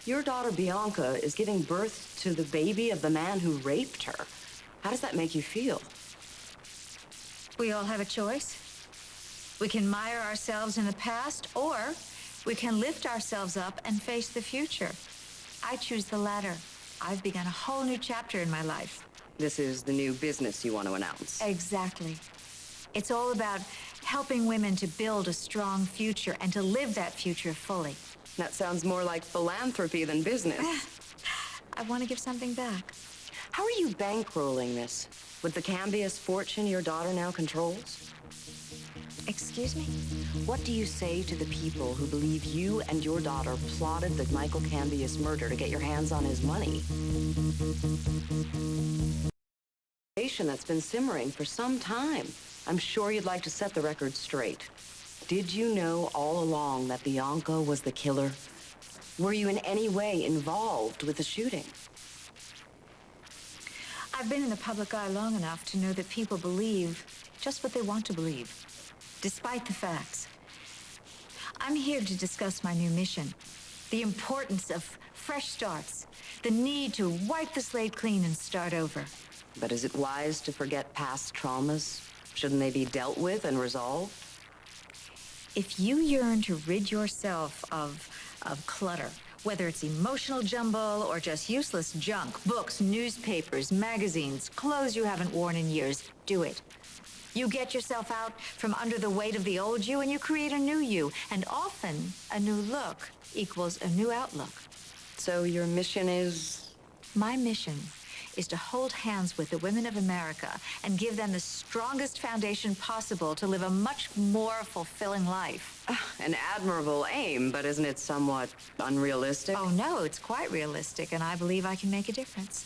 Your daughter Bianca is giving birth to the baby of the man who raped her. How does that make you feel? We all have a choice. We can mire ourselves in the past, or we can lift ourselves up and face the future. I choose the latter. I've begun a whole new chapter in my life. This is the new business you want to announce. Exactly. It's all about helping women to build a strong future and to live that future fully. That sounds more like philanthropy than business. I want to give something back. How are you bankrolling this? With the Cambius fortune your daughter now controls? Excuse me? What do you say to the people who believe you and your daughter plotted the Michael Cambius murder to get your hands on his money? That's been simmering for some time. I'm sure you'd like to set the record straight. Did you know all along that Bianca was the killer? Were you in any way involved with the shooting? I've been in the public eye long enough to know that people believe just what they want to believe, despite the facts. I'm here to discuss my new mission, the importance of fresh starts, the need to wipe the slate clean and start over. But is it wise to forget past traumas? Shouldn't they be dealt with and resolved? If you yearn to rid yourself of clutter, whether it's emotional jumble or just useless junk, books, newspapers, magazines, clothes you haven't worn in years, do it. You get yourself out from under the weight of the old you and you create a new you. And often, a new look equals a new outlook. So your mission is? My mission is to hold hands with the women of America and give them the strongest foundation possible to live a much more fulfilling life. An admirable aim, but isn't it somewhat unrealistic? Oh, no, it's quite realistic, and I believe I can make a difference.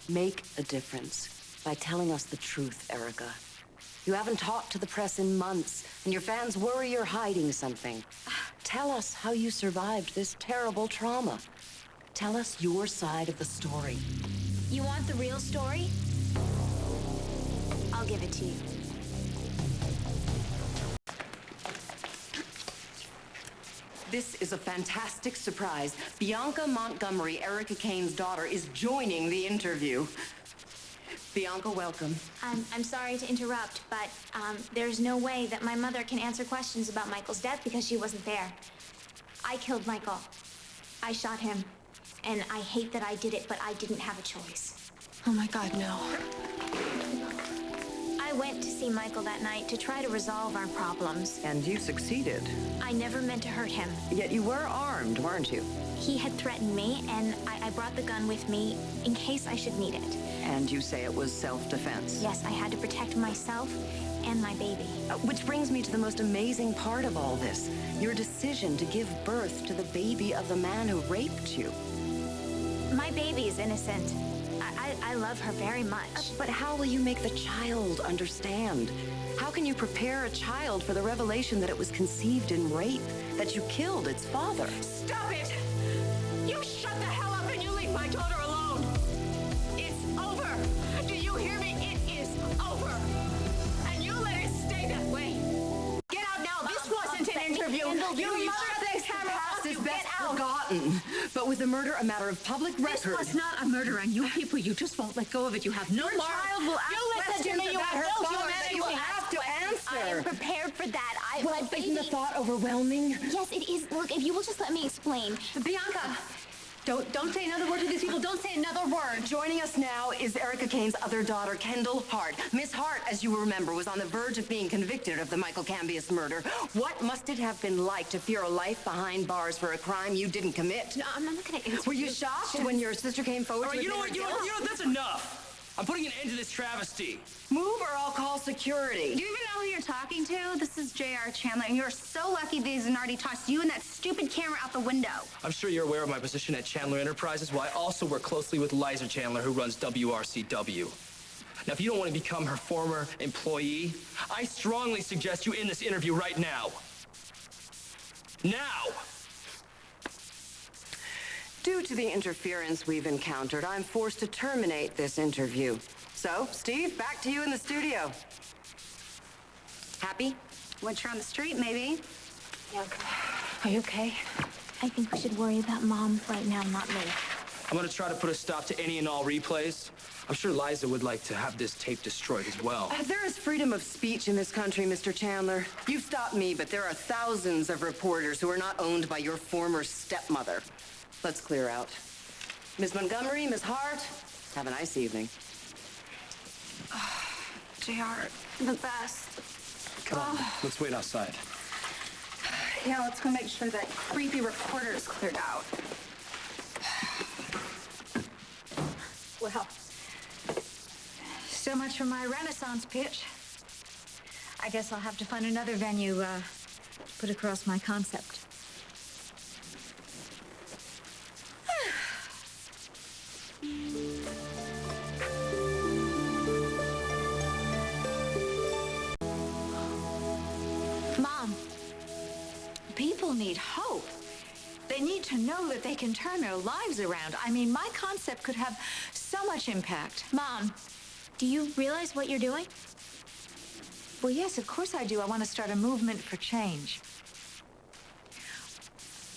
Make a difference by telling us the truth, Erica. You haven't talked to the press in months, and your fans worry you're hiding something. Tell us how you survived this terrible trauma. Tell us your side of the story. You want the real story? I'll give it to you. This is a fantastic surprise. Bianca Montgomery, Erica Kane's daughter, is joining the interview. Bianca, welcome. I'm sorry to interrupt, but there's no way that my mother can answer questions about Michael's death because she wasn't there. I killed Michael. I shot him. And I hate that I did it, but I didn't have a choice. Oh my God, no. I went to see Michael that night to try to resolve our problems. And you succeeded. I never meant to hurt him. Yet you were armed, weren't you? He had threatened me, and I brought the gun with me in case I should need it. And you say it was self-defense? Yes, I had to protect myself and my baby. Which brings me to the most amazing part of all this. Your decision to give birth to the baby of the man who raped you. My baby is innocent. I love her very much. But how will you make the child understand? How can you prepare a child for the revelation that it was conceived in rape, that you killed its father? Stop it! You shut the hell up and you leave my daughter alone! It's over! Do you hear me? It is over! And you let it stay that way! Get out now! This wasn't an interview! Kendall, You your shut this camera off! Is You best get out! forgotten. But with the murder a matter of public This record. was not a murder, and you people, you just won't let go of it. You have no Your child will ask You listen to questions me, you about her adult father humanity that you will have to I am answer. prepared for that. Well, my isn't the baby... thought overwhelming? Yes, it is. Look, if you will just let me explain. Bianca, don't say another word to these people. Don't say another word. Joining us now is Erica Kane's other daughter, Kendall Hart. Miss Hart, as you remember, was on the verge of being convicted of the Michael Cambius murder. What must it have been like to fear a life behind bars for a crime you didn't commit? No, I'm not going to answer. Were you shocked when your sister came forward All to right, you know admit what? her guilt? That's enough. I'm putting an end to this travesty. Move or I'll call security. Do you even know who you're talking to? This is J.R. Chandler, and you're so lucky that Zanardi tossed you and that stupid camera out the window. I'm sure you're aware of my position at Chandler Enterprises. Well, I also work closely with Liza Chandler, who runs WRCW. Now, if you don't want to become her former employee, I strongly suggest you end this interview right now. Now! Due to the interference we've encountered, I'm forced to terminate this interview. So, Steve, back to you in the studio. Happy? Once you're on the street, maybe. Bianca, Are you okay? I think we should worry about Mom right now, not me. I'm gonna try to put a stop to any and all replays. I'm sure Liza would like to have this tape destroyed as well. There is freedom of speech in this country, Mr. Chandler. You've stopped me, but there are thousands of reporters who are not owned by your former stepmother. Let's clear out. Miss Montgomery, Miss Hart, have a nice evening. JR, the best. Come on, let's wait outside. Yeah, let's go make sure that creepy reporter is cleared out. Well, so much for my Renaissance pitch. I guess I'll have to find another venue to put across my concept. Mom, People need hope. They need to know that they can turn their lives around. I mean, my concept could have so much impact. Mom, do you realize what you're doing? Well, yes, of course I do. I want to start a movement for change.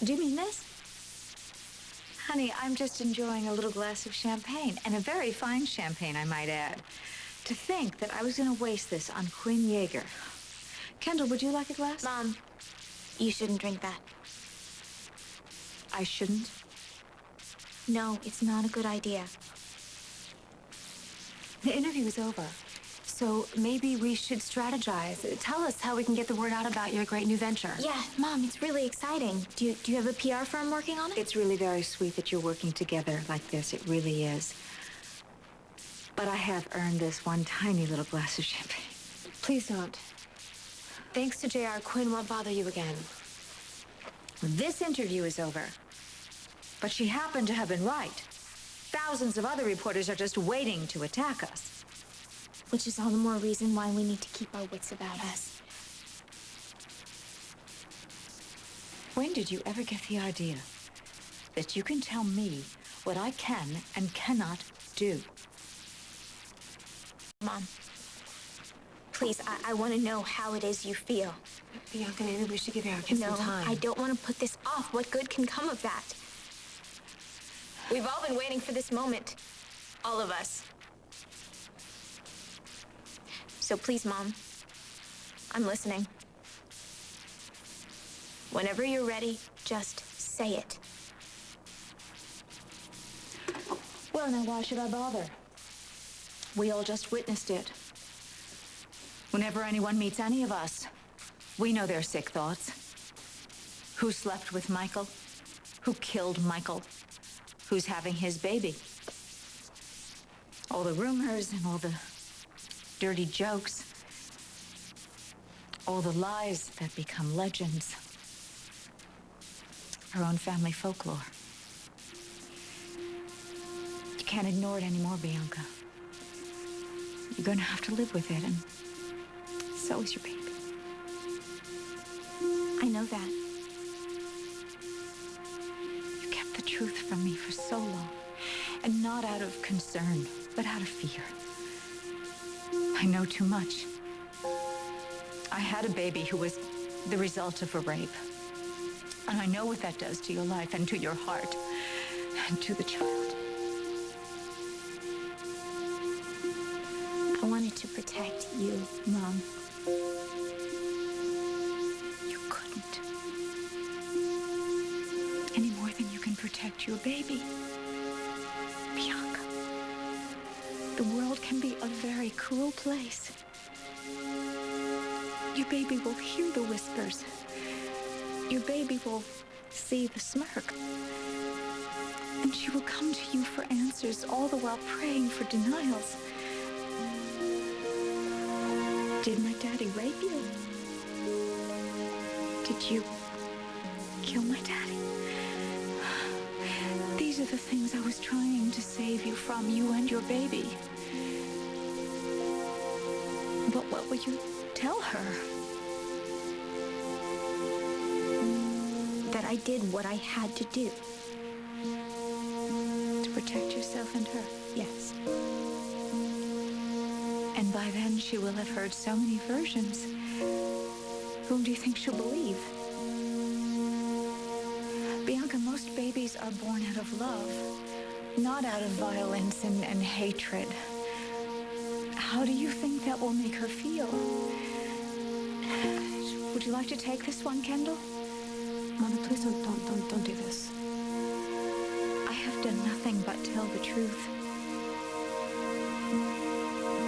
Do you mean this? Honey, I'm just enjoying a little glass of champagne, and a very fine champagne, I might add. To think that I was going to waste this on Quinn Yeager. Kendall, would you like a glass? Mom, you shouldn't drink that. I shouldn't. No, it's not a good idea. The interview is over, so maybe we should strategize. Tell us how we can get the word out about your great new venture. Yeah, Mom, it's really exciting. Do you have a PR firm working on it? It's really very sweet that you're working together like this. It really is. But I have earned this one tiny little glass of champagne. Please don't. Thanks to JR, Quinn won't bother you again. This interview is over. But she happened to have been right. Thousands of other reporters are just waiting to attack us. Which is all the more reason why we need to keep our wits about us. When did you ever get the idea that you can tell me what I can and cannot do? Mom, please, I want to know how it is you feel. Bianca, maybe we should give our kids No, some time. I don't want to put this off. What good can come of that? We've all been waiting for this moment. All of us. So please, Mom, I'm listening. Whenever you're ready, just say it. Well, now why should I bother? We all just witnessed it. Whenever anyone meets any of us, we know their sick thoughts. Who slept with Michael? Who killed Michael? Who's having his baby? All the rumors and all the dirty jokes. All the lies that become legends. Our own family folklore. You can't ignore it anymore, Bianca. You're going to have to live with it, and so is your baby. I know that. You kept the truth from me for so long, and not out of concern, but out of fear. I know too much. I had a baby who was the result of a rape. And I know what that does to your life and to your heart and to the child. I wanted to protect you, Mom. You couldn't. Any more than you can protect your baby. Bianca, the world can be a very cruel place. Your baby will hear the whispers. Your baby will see the smirk. And she will come to you for answers, all the while praying for denials. Did my daddy rape you? Did you kill my daddy? These are the things I was trying to save you from, you and your baby. But what will you tell her? That I did what I had to do. To protect yourself and her? Yes. And by then she will have heard so many versions. Whom do you think she'll believe? Bianca, most babies are born out of love, not out of violence and hatred. How do you think that will make her feel? Would you like to take this one, Kendall? Mother, please don't do this. I have done nothing but tell the truth.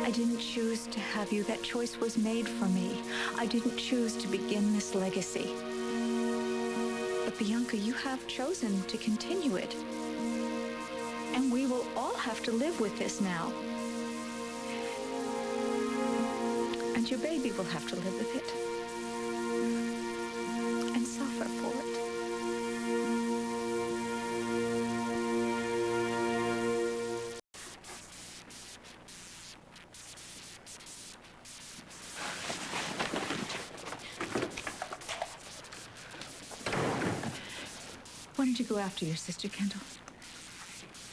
I didn't choose to have you. That choice was made for me. I didn't choose to begin this legacy. But Bianca, you have chosen to continue it. And we will all have to live with this now. And your baby will have to live with it. And suffer for it. Why don't you go after your sister, Kendall?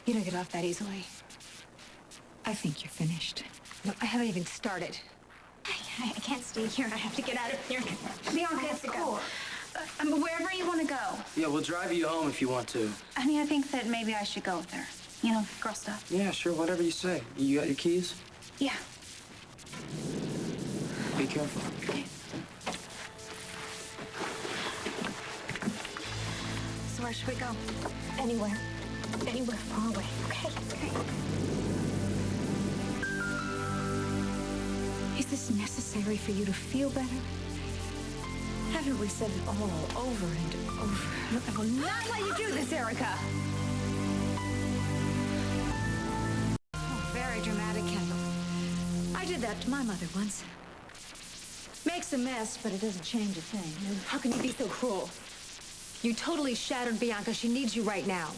You don't get off that easily. I think you're finished. No, I haven't even started. I can't stay here. I have to get out of here. Bianca, it's cool. Wherever you want to go. Yeah, we'll drive you home if you want to. I mean, I think that maybe I should go with her. You know, girl stuff. Yeah, sure, whatever you say. You got your keys? Yeah. Be careful. Okay. So where should we go? Anywhere. Anywhere far away. Okay. Is this necessary for you to feel better? Haven't we said it all over and over? I will not let you do this, Erica. Oh, very dramatic, Kendall. I did that to my mother once. Makes a mess, but it doesn't change a thing. How can you be so cruel? You totally shattered Bianca. She needs you right now.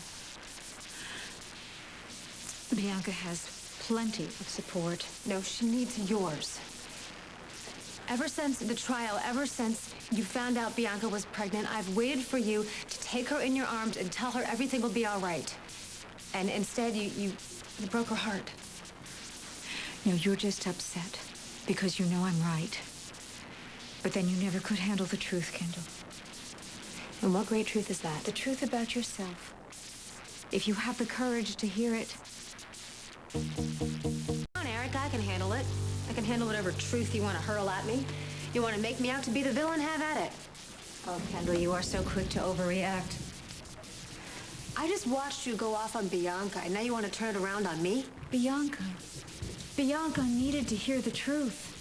Bianca has plenty of support. No, she needs yours. Ever since the trial, ever since you found out Bianca was pregnant, I've waited for you to take her in your arms and tell her everything will be all right. And instead, you broke her heart. No, you're just upset because you know I'm right. But then you never could handle the truth, Kendall. And what great truth is that? The truth about yourself. If you have the courage to hear it. Come on, Erica, I can handle it. I can handle whatever truth you want to hurl at me. You want to make me out to be the villain? Have at it. Oh, Kendall, you are so quick to overreact. I just watched you go off on Bianca, and now you want to turn it around on me? Bianca needed to hear the truth.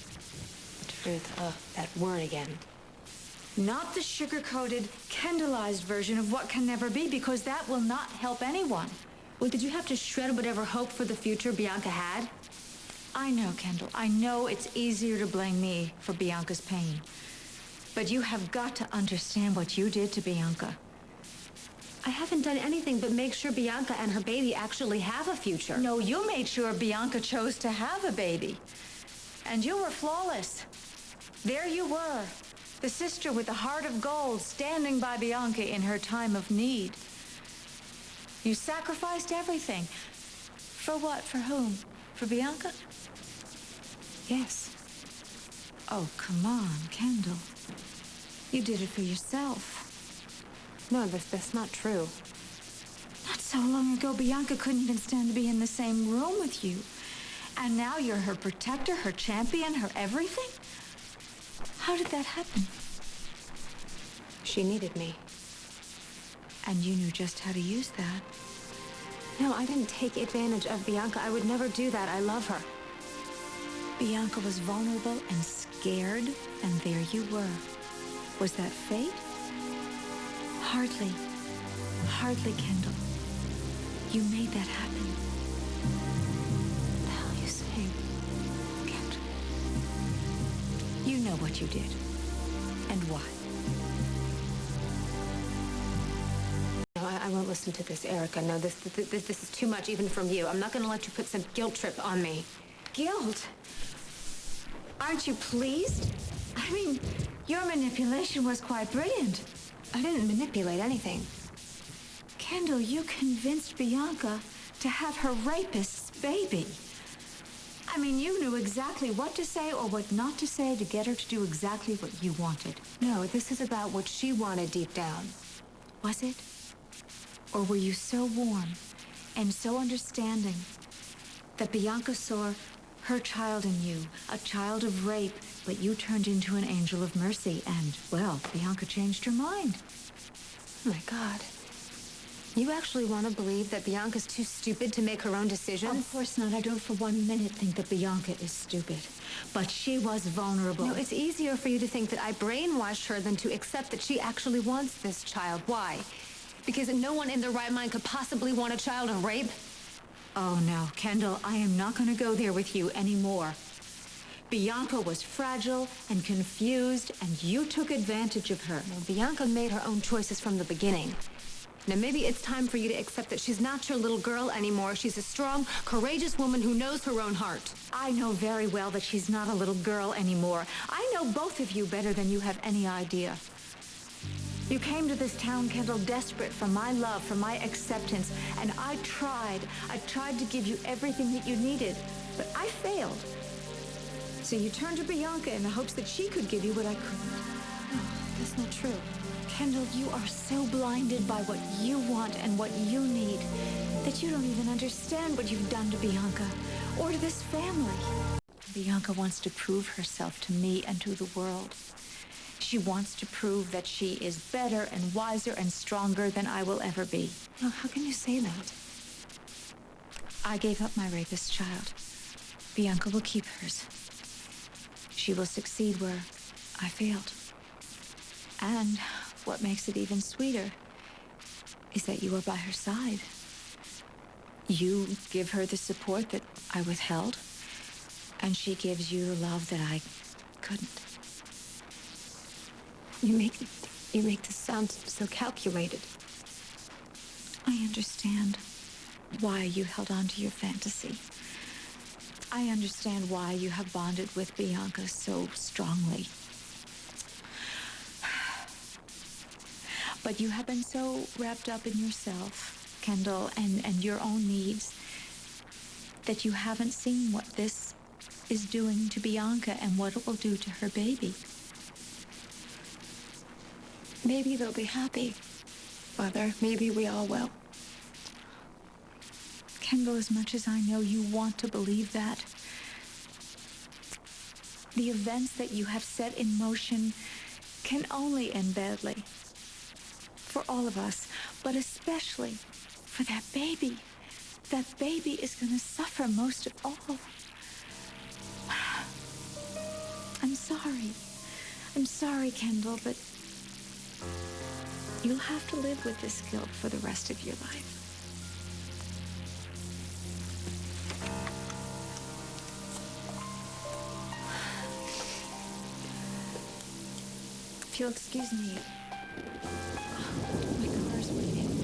The truth. That word again. Not the sugar-coated, Kendallized version of what can never be, because that will not help anyone. Well, did you have to shred whatever hope for the future Bianca had? I know, Kendall. I know it's easier to blame me for Bianca's pain. But you have got to understand what you did to Bianca. I haven't done anything but make sure Bianca and her baby actually have a future. No, you made sure Bianca chose to have a baby. And you were flawless. There you were, the sister with the heart of gold, standing by Bianca in her time of need. You sacrificed everything. For what? For whom? For Bianca? Yes. Oh, come on, Kendall. You did it for yourself. No, that's not true. Not so long ago, Bianca couldn't even stand to be in the same room with you. And now you're her protector, her champion, her everything? How did that happen? She needed me. And you knew just how to use that. No, I didn't take advantage of Bianca. I would never do that. I love her. Bianca was vulnerable and scared, and there you were. Was that fate? Hardly. Hardly, Kendall. You made that happen. What the hell are you saying? Kendall. You know what you did. And why. No, I won't listen to this, Erica. No, this is too much, even from you. I'm not going to let you put some guilt trip on me. Guilt? Aren't you pleased? I mean, your manipulation was quite brilliant. I didn't manipulate anything. Kendall, you convinced Bianca to have her rapist's baby. I mean, you knew exactly what to say or what not to say to get her to do exactly what you wanted. No, this is about what she wanted deep down. Was it? Or were you so warm and so understanding that Bianca saw her child in you, a child of rape, but you turned into an angel of mercy and, well, Bianca changed her mind. Oh my God. You actually want to believe that Bianca's too stupid to make her own decisions? Of course not. I don't for 1 minute think that Bianca is stupid. But she was vulnerable. No, it's easier for you to think that I brainwashed her than to accept that she actually wants this child. Why? Because no one in their right mind could possibly want a child and rape? Oh, no, Kendall, I am not going to go there with you anymore. Bianca was fragile and confused, and you took advantage of her. No, Bianca made her own choices from the beginning. Now, maybe it's time for you to accept that she's not your little girl anymore. She's a strong, courageous woman who knows her own heart. I know very well that she's not a little girl anymore. I know both of you better than you have any idea. You came to this town, Kendall, desperate for my love, for my acceptance, and I tried to give you everything that you needed, but I failed. So you turned to Bianca in the hopes that she could give you what I couldn't. No, that's not true. Kendall, you are so blinded by what you want and what you need that you don't even understand what you've done to Bianca or to this family. Bianca wants to prove herself to me and to the world. She wants to prove that she is better and wiser and stronger than I will ever be. No, how can you say that? I gave up my rapist child. Bianca will keep hers. She will succeed where I failed. And what makes it even sweeter is that you are by her side. You give her the support that I withheld, and she gives you the love that I couldn't. You make this sound so calculated. I understand why you held on to your fantasy. I understand why you have bonded with Bianca so strongly. But you have been so wrapped up in yourself, Kendall, and your own needs, that you haven't seen what this is doing to Bianca and what it will do to her baby. Maybe they'll be happy, Mother. Maybe we all will. Kendall, as much as I know you want to believe that, the events that you have set in motion can only end badly. For all of us, but especially for that baby. That baby is going to suffer most of all. I'm sorry. I'm sorry, Kendall, but you'll have to live with this guilt for the rest of your life. If you'll excuse me, my car's waiting.